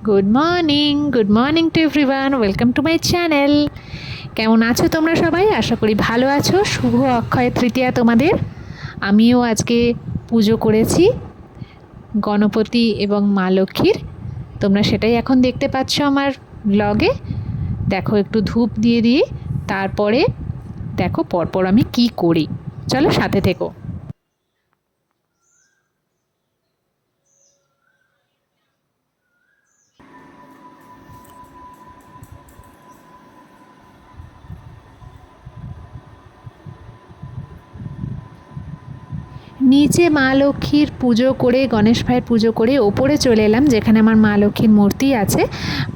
Good morning to everyone, welcome to my channel. কেমন আছো তোমরা সবাই? আশা করি ভালো আছো। শুভ অক্ষয় তৃতীয়া তোমাদের। আমিও আজকে পুজো করেছি গণপতি এবং মা লক্ষ্মীর। তোমরা সেটাই এখন দেখতে পাচ্ছ আমার ব্লগে। দেখো, একটু ধূপ দিয়ে দিই, তারপরে দেখো পরপর আমি কি করি। চলো সাথে থেকো। নিচে মা লক্ষ্মীর পুজো করে, গণেশ ভাইয়ের পুজো করে ওপরে চলে এলাম, যেখানে আমার মা লক্ষ্মীর মূর্তি আছে।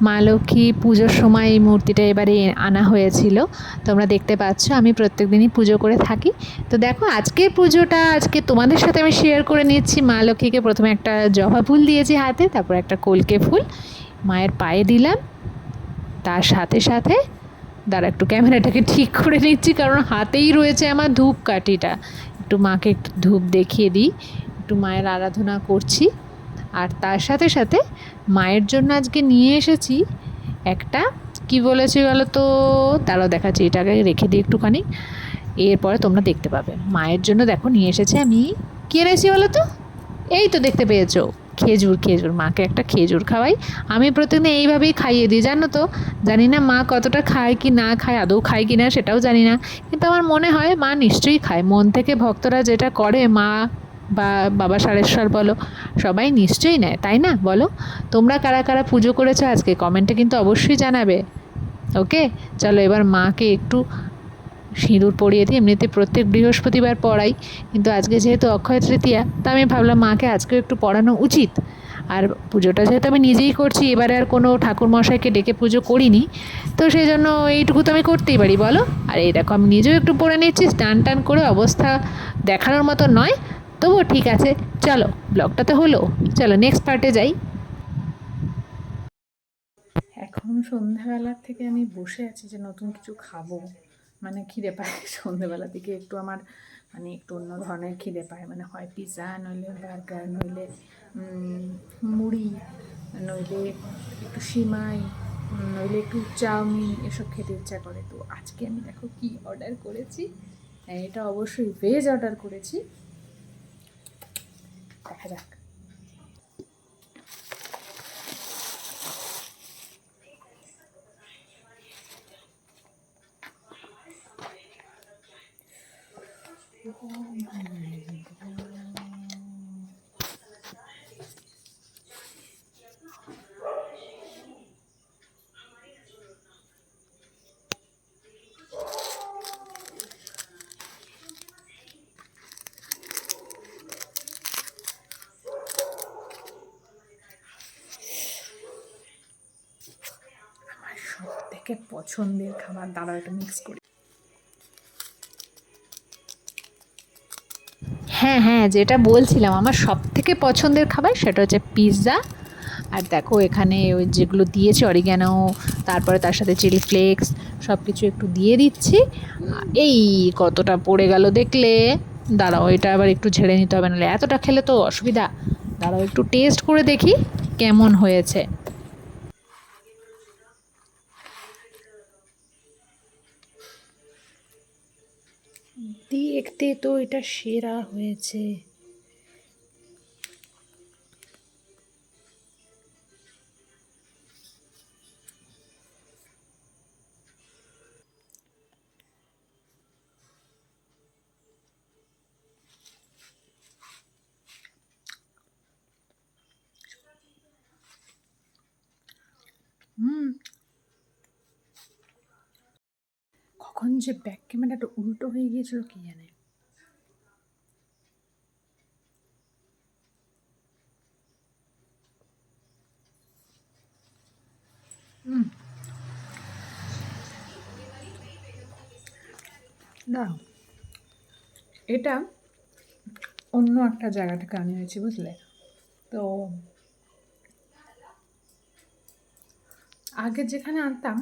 মা লক্ষ্মী পুজোর সময় এই মূর্তিটা এবারে আনা হয়েছিল। তোমরা দেখতে পাচ্ছ আমি প্রত্যেক দিনই পুজো করে থাকি। তো দেখো, আজকের পুজোটা আজকে তোমাদের সাথে আমি শেয়ার করে নিচ্ছি। মা লক্ষ্মীকে প্রথমে একটা জবা ফুল দিয়েছি হাতে, তারপর একটা কলকে ফুল মায়ের পায়ে দিলাম। তার সাথে সাথে দাঁড়া, একটু ক্যামেরাটাকে ঠিক করে নিচ্ছি, কারণ হাতেই রয়েছে আমার ধূপকাঠিটা। একটু মাকে একটু ধূপ দেখিয়ে দিই, একটু মায়ের আরাধনা করছি। আর তার সাথে সাথে মায়ের জন্য আজকে নিয়ে এসেছি একটা, কি বলেছি বলো তো, তারাও দেখাচ্ছি, এটাকে রেখে দিই একটুখানি, এরপরে তোমরা দেখতে পাবে। মায়ের জন্য দেখো নিয়ে এসেছে আমি, কি এনেছি বলো তো? এই তো দেখতে পেয়েছো, খেজুর। খেজুর, মাকে একটা খেজুর খাওয়াই। আমি প্রতিদিন এইভাবেই খাইয়ে দিই, জানো তো। জানি না মা কতটা খায় কি না খায়, আদৌ খায় কি না সেটাও জানি না, কিন্তু আমার মনে হয় মা নিশ্চয়ই খায়। মন থেকে ভক্তরা যেটা করে, মা বা বাবা সারেশ্বর বলো, সবাই নিশ্চয়ই নেয়, তাই না বলো? তোমরা কারা কারা পুজো করেছো আজকে কমেন্টে কিন্তু অবশ্যই জানাবে। ওকে, চলো এবার মাকে একটু সিঁদুর পরিয়ে দিই। এমনিতে প্রত্যেক বৃহস্পতিবার পড়াই, কিন্তু আজকে যেহেতু অক্ষয় তৃতীয়া, তা আমি ভাবলাম মাকে আজকেও একটু পড়ানো উচিত। আর পুজোটা যেহেতু আমি নিজেই করছি, এবারে আর কোনো ঠাকুরমশাইকে ডেকে পুজো করিনি, তো সেই জন্য এইটুকু তো আমি করতেই পারি বলো। আর এই দেখো, আমি নিজেও একটু পড়ে নিচ্ছি, স্নান টান করে, অবস্থা দেখানোর মতো নয়, তবুও ঠিক আছে। চলো, ব্লগটা তো হলো, চলো নেক্সট পার্টে যাই। এখন সন্ধ্যাবেলার থেকে আমি বসে আছি যে নতুন কিছু খাবো, মানে খিদে পায় সন্ধ্যাবেলা থেকে একটু আমার, মানে একটু অন্য ধরনের খিদে পায়, মানে হয় পিৎজা, নইলে বার্গার, নইলে মুড়ি, নইলে একটু সিমাই, নইলে একটু চাউমিন, এসব খেতে ইচ্ছা করে। তো আজকে আমি দেখো কি অর্ডার করেছি। এটা অবশ্যই ভেজ অর্ডার করেছি, দেখা যাক। সব থেকে পছন্দের খাবার, দাঁড়াও এটা মিক্স করি। হ্যাঁ হ্যাঁ, যেটা বলছিলাম, আমার সব থেকে পছন্দের খাবার সেটা হচ্ছে পিৎজা। আর দেখো এখানে ওই যেগুলো দিয়েছে, অরিগ্যানো, তারপরে তার সাথে চিলি ফ্লেক্স, সব কিছু একটু দিয়ে দিচ্ছি। এই কতটা পড়ে গেল দেখলে। দাঁড়াও, এটা আবার একটু ঝেড়ে নিতে হবে, নাহলে এতটা খেলে তো অসুবিধা। দাঁড়াও একটু টেস্ট করে দেখি কেমন হয়েছে। দেখতে তো এটা সেরা হয়েছে। হুম, কখন যে ব্যাক ক্যামেরাটা উল্টো হয়ে গিয়েছিল কি জানে। দাঁড়াও, এটা অন্য একটা জায়গা থেকে আনি হয়েছে, বুঝলে তো। আগে যেখানে আনতাম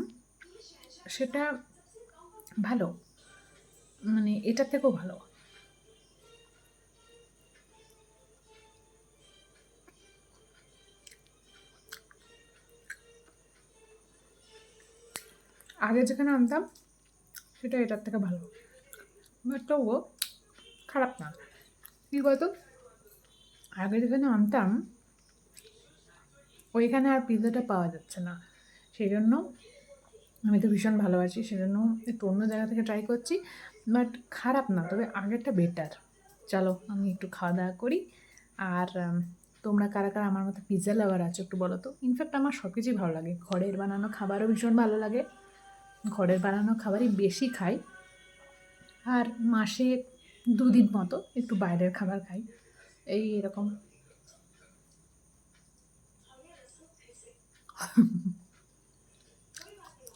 সেটা ভালো, মানে এটার থেকেও ভালো। আগে যেখানে আনতাম সেটা এটার থেকে ভালো, বাট তবুও খারাপ না। কী বলতো, আগে যেখানে আনতাম ওইখানে আর পিৎজাটা পাওয়া যাচ্ছে না, সেই জন্য আমি তো ভীষণ ভালোবাসি, সেজন্য একটু অন্য জায়গা থেকে ট্রাই করছি। বাট খারাপ না, তবে আগেরটা বেটার। চলো আমি একটু খাওয়া দাওয়া করি। আর তোমরা কারা কারা আমার মতো পিৎজা লাভার আছো একটু বলো তো। ইনফ্যাক্ট আমার সব কিছুই ভালো লাগে, ঘরের বানানো খাবারও ভীষণ ভালো লাগে, ঘরের বানানো খাবারই বেশি খাই। আর মাসে 2 দিন মতো একটু বাইরের খাবার খাই, এই এরকম।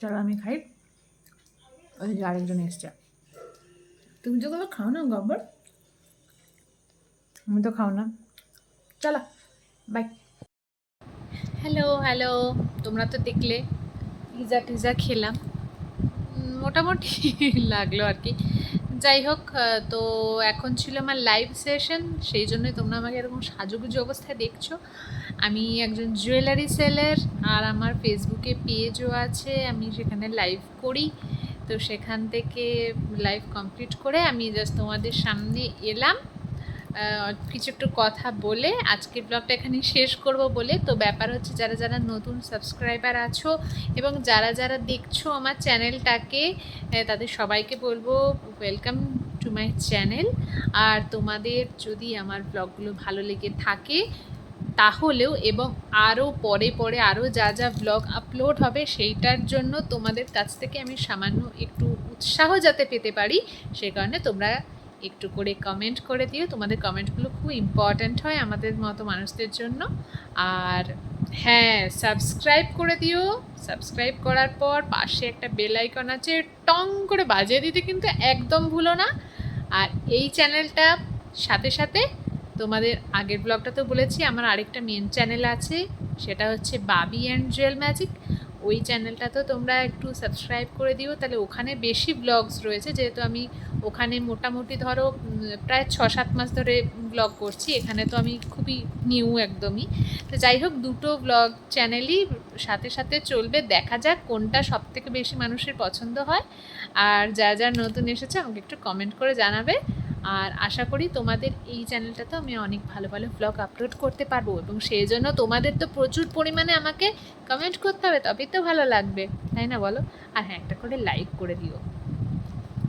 চলো আমি খাই, ওই যে আরেকজন এসছে। তুমি যেগুলো খাও না গব্বর, আমি তো খাও না। চলো বাই। হ্যালো হ্যালো, তোমরা তো দেখলে পিৎজা টিজা খেলাম, মোটামুটি লাগলো আর কি। যাই হোক, তো এখন ছিল আমার লাইভ সেশন, সেই জন্যই তোমরা আমাকে এরকম সাজুগুজু অবস্থায় দেখছো। আমি একজন জুয়েলারি সেলার, আর আমার ফেসবুকে পেজও আছে, আমি সেখানে লাইভ করি। তো সেখান থেকে লাইভ কমপ্লিট করে আমি জাস্ট তোমাদের সামনে এলাম কিছু একটু কথা বলে আজকের ব্লগটা এখানে শেষ করব বলে। তো ব্যাপার হচ্ছে, যারা যারা নতুন সাবস্ক্রাইবার আছো এবং যারা যারা দেখছো আমার চ্যানেলটাকে, তাদের সবাইকে বলবো ওয়েলকাম টু মাই চ্যানেল। আর তোমাদের যদি আমার ব্লগগুলো ভালো লেগে থাকে তাহলেও, এবং আরও পরে পরে আরও যা যা ব্লগ আপলোড হবে সেইটার জন্য তোমাদের কাছ থেকে আমি সামান্য একটু উৎসাহ যাতে পেতে পারি, সে কারণে তোমরা একটু করে কমেন্ট করে দিও। তোমাদের কমেন্টগুলো খুব ইম্পর্ট্যান্ট হয় আমাদের মতো মানুষদের জন্য। আর হ্যাঁ, সাবস্ক্রাইব করে দিও। সাবস্ক্রাইব করার পর পাশে একটা বেল আইকন আছে, টং করে বাজিয়ে দিতে কিন্তু একদম ভুলো না। আর এই চ্যানেলটা সাথে সাথে তোমাদের আগের ব্লগটা তো বলেছি, আমার আরেকটা মেন চ্যানেল আছে, সেটা হচ্ছে বাবি অ্যান্ড জুয়েল ম্যাজিক। ওই চ্যানেলটা তো তোমরা একটু সাবস্ক্রাইব করে দিও, তাহলে ওখানে বেশি ব্লগস রয়েছে, যেহেতু আমি ওখানে মোটামুটি ধরো প্রায় 6-7 মাস ধরে ব্লগ করছি, এখানে তো আমি খুবই নিউ একদমই। তো যাই হোক, দুটো ব্লগ চ্যানেলই সাথে সাথে চলবে, দেখা যাক কোনটা সব থেকে বেশি মানুষের পছন্দ হয়। আর যা যা নতুন এসেছে আমাকে একটু কমেন্ট করে জানাবে। আর আশা করি তোমাদের এই চ্যানেলটাতে আমি অনেক ভালো ভালো ব্লগ আপলোড করতে পারবো, এবং সেই জন্য তোমাদের তো প্রচুর পরিমাণে আমাকে কমেন্ট করতে হবে, তবেই তো ভালো লাগবে, তাই না বলো? আর হ্যাঁ, একটা করে লাইক করে দিও,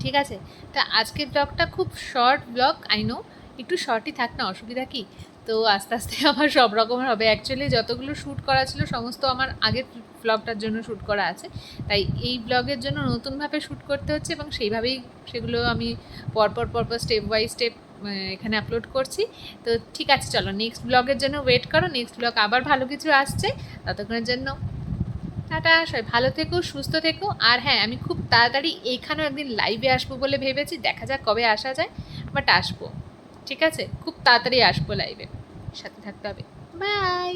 ঠিক আছে? তা আজকের ব্লগটা খুব শর্ট ব্লগ, আই নো, একটু শর্টই থাক না, অসুবিধা কী? তো আস্তে আস্তে আমার সব রকমের হবে। অ্যাকচুয়ালি যতগুলো শ্যুট করা ছিল সমস্ত আমার আগের ব্লগটার জন্য শ্যুট করা আছে, তাই এই ব্লগের জন্য নতুনভাবে শ্যুট করতে হচ্ছে, এবং সেইভাবেই সেগুলো আমি পরপর পরপর স্টেপ বাই স্টেপ এখানে আপলোড করছি। তো ঠিক আছে, চলো নেক্সট ব্লগের জন্য ওয়েট করো, নেক্সট ব্লগ আবার ভালো কিছু আসছে। ততক্ষণের জন্য টাটা, সবাই ভালো থেকো, সুস্থ থেকো। আর হ্যাঁ, আমি খুব তাড়াতাড়ি এইখানেও একদিন লাইভে আসবো বলে ভেবেছি, দেখা যাক কবে আসা যায়, বাট আসবো, ঠিক আছে? খুব তাড়াতাড়ি আসবো লাইভে, সাথে থাকতে হবে। বাই।